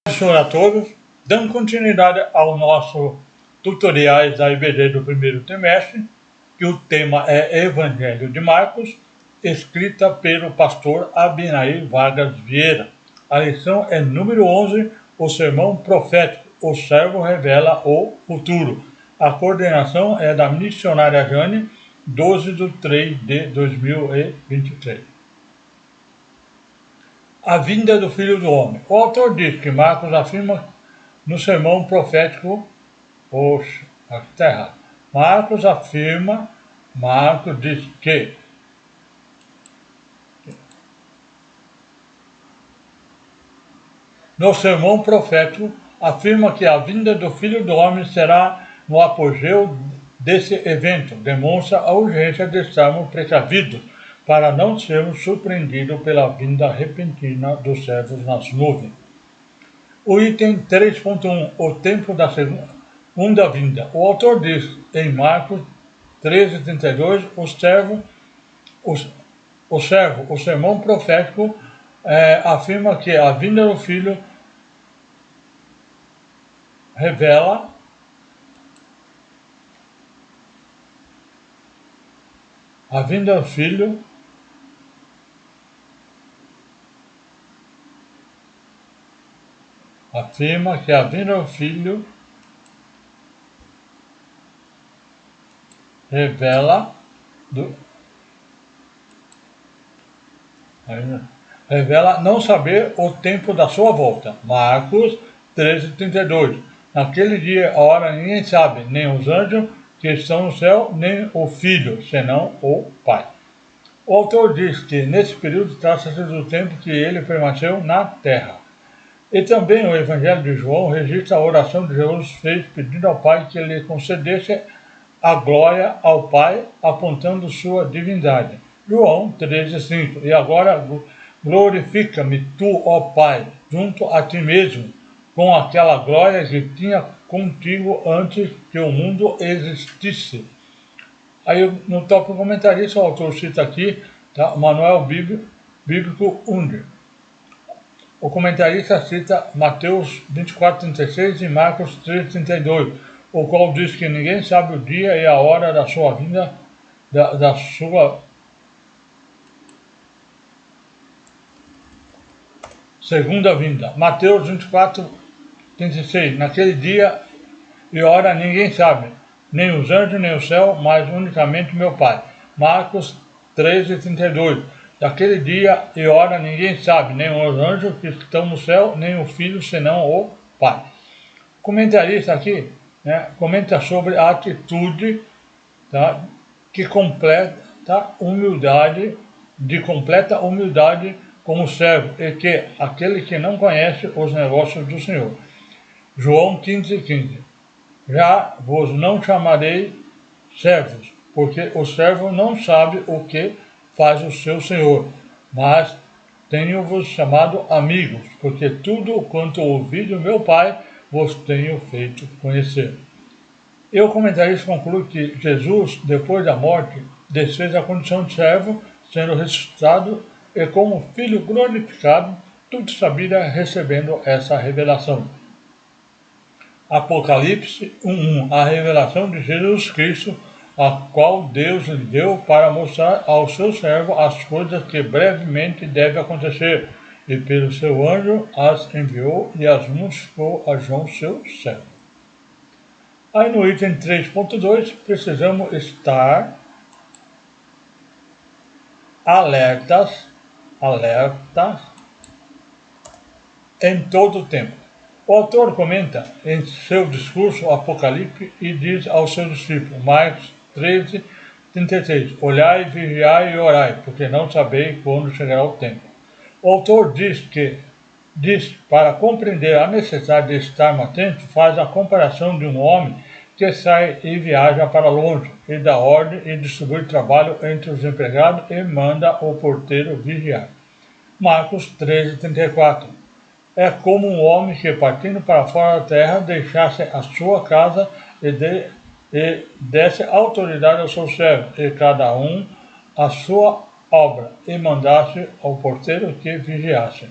Professor a todos, dando continuidade ao nosso tutoriais da IBD do primeiro trimestre, que o tema é Evangelho de Marcos, escrita pelo pastor Abinair Vargas Vieira. A lição é número 11, o sermão profético, o servo revela o futuro. A coordenação é da missionária Jane, 12/3/2023. A vinda do Filho do Homem. O autor diz que Marcos afirma no sermão profético, aqui está errado. Marcos diz que no sermão profético afirma que a vinda do Filho do Homem será no apogeu desse evento. Demonstra a urgência de estarmos precavidos para não sermos surpreendidos pela vinda repentina dos servos nas nuvens. O item 3.1, o tempo da segunda vinda. O autor diz em Marcos 13:32, o sermão profético afirma que a vinda do Filho revela a vinda do Filho afirma que a vinda do Filho revela não saber o tempo da sua volta. Marcos 13:32. Naquele dia, a hora, ninguém sabe, nem os anjos que estão no céu, nem o Filho, senão o Pai. O autor diz que nesse período trata-se do tempo que ele permaneceu na terra. E também o Evangelho de João registra a oração que Jesus fez pedindo ao Pai que lhe concedesse a glória ao Pai, apontando sua divindade. João 13:5. E agora glorifica-me tu, ó Pai, junto a ti mesmo, com aquela glória que tinha contigo antes que o mundo existisse. Aí no tópico comentarista o autor cita aqui, tá, o Manual Bíblico Undi. O comentarista cita Mateus 24:36 e Marcos 13:32, o qual diz que ninguém sabe o dia e a hora da sua vinda, da sua segunda vinda. Mateus 24:36, naquele dia e hora ninguém sabe, nem os anjos, nem o céu, mas unicamente meu Pai. Marcos 13:32, daquele dia e hora ninguém sabe, nem os anjos que estão no céu, nem o Filho, senão o Pai. O comentarista aqui, comenta sobre a atitude, tá, de completa humildade como servo, e que aquele que não conhece os negócios do Senhor. João 15:15. Já vos não chamarei servos, porque o servo não sabe o que faz o seu senhor, mas tenho-vos chamado amigos, porque tudo quanto ouvi do meu Pai vos tenho feito conhecer. E o comentarista conclui que Jesus, depois da morte, desfez a condição de servo, sendo ressuscitado e como filho glorificado, tudo sabia recebendo essa revelação. Apocalipse 1:1, a revelação de Jesus Cristo, a qual Deus lhe deu para mostrar ao seu servo as coisas que brevemente devem acontecer, e pelo seu anjo as enviou e as mostrou a João, seu servo. Aí no item 3.2, precisamos estar alertas em todo o tempo. O autor comenta em seu discurso Apocalipse e diz aos seus discípulos, Marcos 13:36, olhai, vigiai e orai, porque não sabeis quando chegará o tempo. O autor diz para compreender a necessidade de estarmos atentos, faz a comparação de um homem que sai e viaja para longe, e dá ordem e distribui trabalho entre os empregados e manda o porteiro vigiar. Marcos 13:34. É como um homem que, partindo para fora da terra, deixasse a sua casa e desse autoridade ao seu servo, e cada um a sua obra, e mandasse ao porteiro que vigiasse.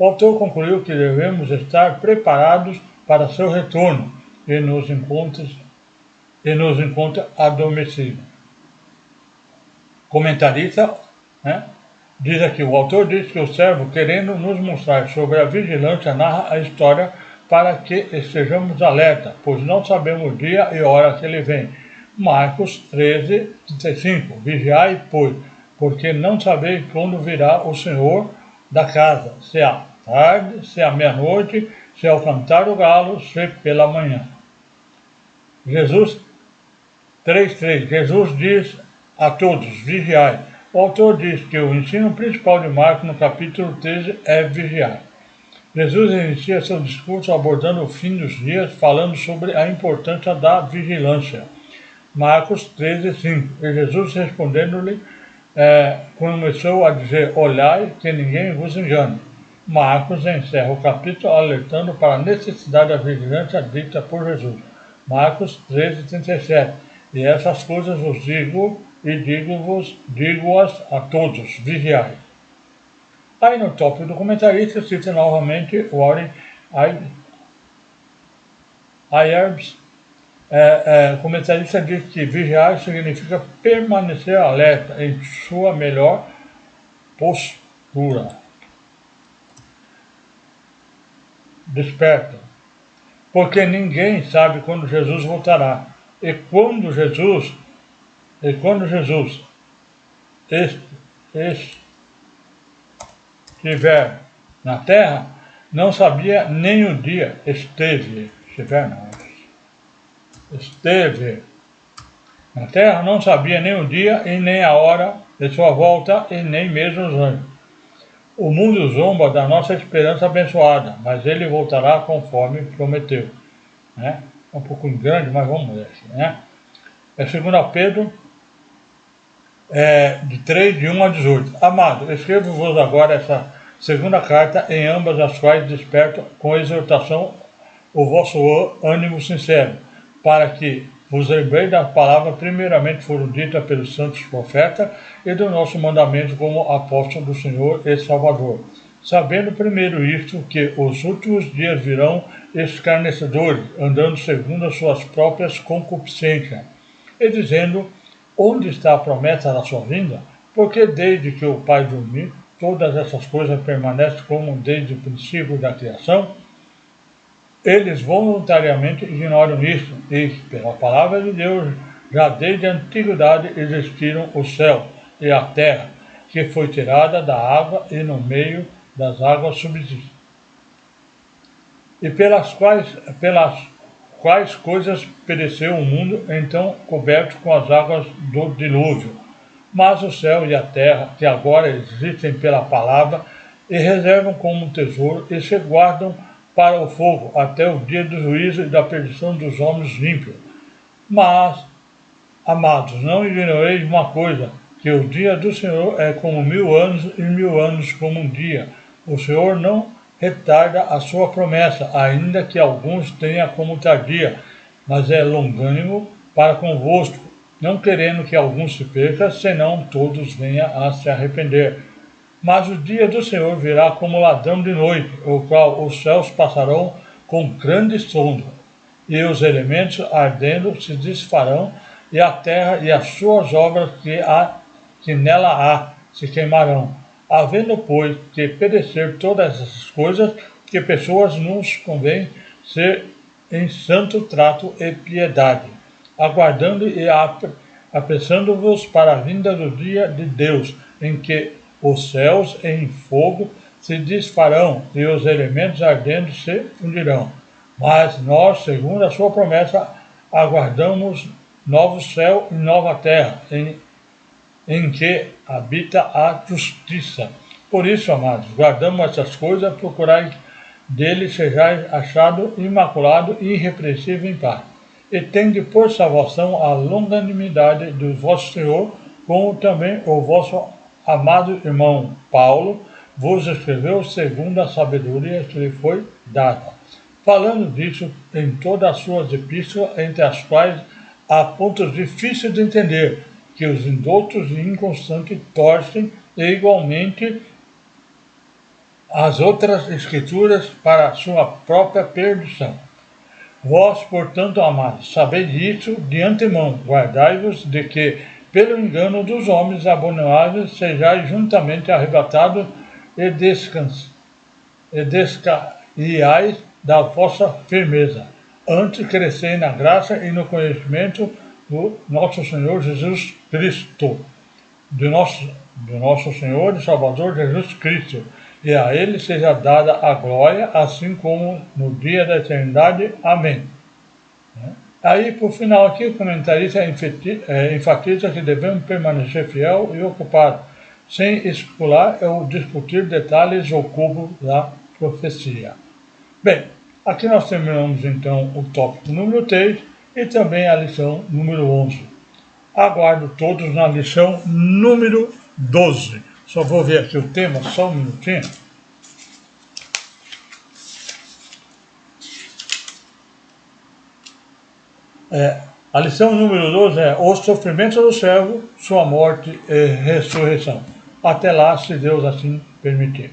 O autor concluiu que devemos estar preparados para seu retorno e nos encontra adormecidos. Comentarista, né, diz aqui, o autor diz que o servo, querendo nos mostrar sobre a vigilância, narra a história para que estejamos alerta, pois não sabemos o dia e hora que ele vem. Marcos 13:35. Vigiai, pois, porque não sabeis quando virá o Senhor da casa, se à tarde, se à meia-noite, se ao cantar o galo, se pela manhã. Jesus 3:3. Jesus diz a todos, vigiai. O autor diz que o ensino principal de Marcos no capítulo 13 é vigiar. Jesus inicia seu discurso abordando o fim dos dias, falando sobre a importância da vigilância. Marcos 13:5. E Jesus respondendo-lhe, começou a dizer, olhai que ninguém vos engane. Marcos encerra o capítulo alertando para a necessidade da vigilância dita por Jesus. Marcos 13:37. E essas coisas vos digo e digo-as a todos, vigiai. Aí no tópico do comentarista cita novamente Warren Ayers. Comentarista diz que vigiar significa permanecer alerta em sua melhor postura. Desperta. Porque ninguém sabe quando Jesus voltará. E quando Jesus estiver na terra, não sabia nem o dia. Esteve na terra, não sabia nem o dia e nem a hora de sua volta e nem mesmo os anjos. O mundo zomba da nossa esperança abençoada, mas ele voltará conforme prometeu. Né? É um pouco grande, mas vamos ler aqui. Né? É 2 Pedro de 3, de 1 a 18. Amado, escrevo-vos agora essa segunda carta, em ambas as quais desperto com exortação o vosso ânimo sincero, para que vos lembrei da palavra primeiramente foram ditas pelos santos profetas e do nosso mandamento como apóstolo do Senhor e Salvador. Sabendo primeiro isto, que os últimos dias virão escarnecedores, andando segundo as suas próprias concupiscências, e dizendo, onde está a promessa da sua vinda? Porque desde que o Pai dormiu, todas essas coisas permanecem como desde o princípio da criação. Eles voluntariamente ignoram isso, e, pela palavra de Deus, já desde a antiguidade existiram o céu e a terra, que foi tirada da água e no meio das águas subsiste. E pelas quais coisas pereceu o mundo, então coberto com as águas do dilúvio. Mas o céu e a terra, que agora existem pela palavra, e reservam como tesouro e se guardam para o fogo, até o dia do juízo e da perdição dos homens ímpios. Mas, amados, não ignoreis uma coisa, que o dia do Senhor é como 1000 anos e 1000 anos como um dia. O Senhor não retarda a sua promessa, ainda que alguns tenham como tardia, mas é longânimo para convosco, não querendo que alguns se percam, senão todos venham a se arrepender. Mas o dia do Senhor virá como ladrão de noite, o qual os céus passarão com grande estrondo, e os elementos ardendo se desfarão, e a terra e as suas obras que nela há se queimarão. Havendo, pois, que perecer todas essas coisas, que pessoas nos convém ser em santo trato e piedade, aguardando e apressando-vos para a vinda do dia de Deus, em que os céus em fogo se desfarão e os elementos ardendo se fundirão. Mas nós, segundo a sua promessa, aguardamos novo céu e nova terra, em que habita a justiça. Por isso, amados, guardamos essas coisas, procurai dele sejais achado imaculado e irrepreensível em paz. E tende por salvação a longanimidade do vosso Senhor, como também o vosso amado irmão Paulo vos escreveu segundo a sabedoria que lhe foi dada, falando disso em todas as suas epístolas, entre as quais há pontos difíceis de entender, que os indoutos e inconstantes torcem, e igualmente as outras escrituras para sua própria perdição. Vós, portanto, amados, sabeis disso de antemão, guardai-vos de que, pelo engano dos homens abomináveis, sejais juntamente arrebatados e descaiais da vossa firmeza. Antes crescei na graça e no conhecimento do nosso Senhor Jesus Cristo, do nosso Senhor e Salvador Jesus Cristo, e a Ele seja dada a glória, assim como no dia da eternidade. Amém. Aí, por final aqui, o comentarista enfatiza que devemos permanecer fiel e ocupado, sem especular ou discutir detalhes ocultos da profecia. Bem, aqui nós terminamos então o tópico número 3 e também a lição número 11. Aguardo todos na lição número 12. Só vou ver aqui o tema, só um minutinho. A lição número 12 é o sofrimento do servo, sua morte e ressurreição. Até lá, se Deus assim permitir.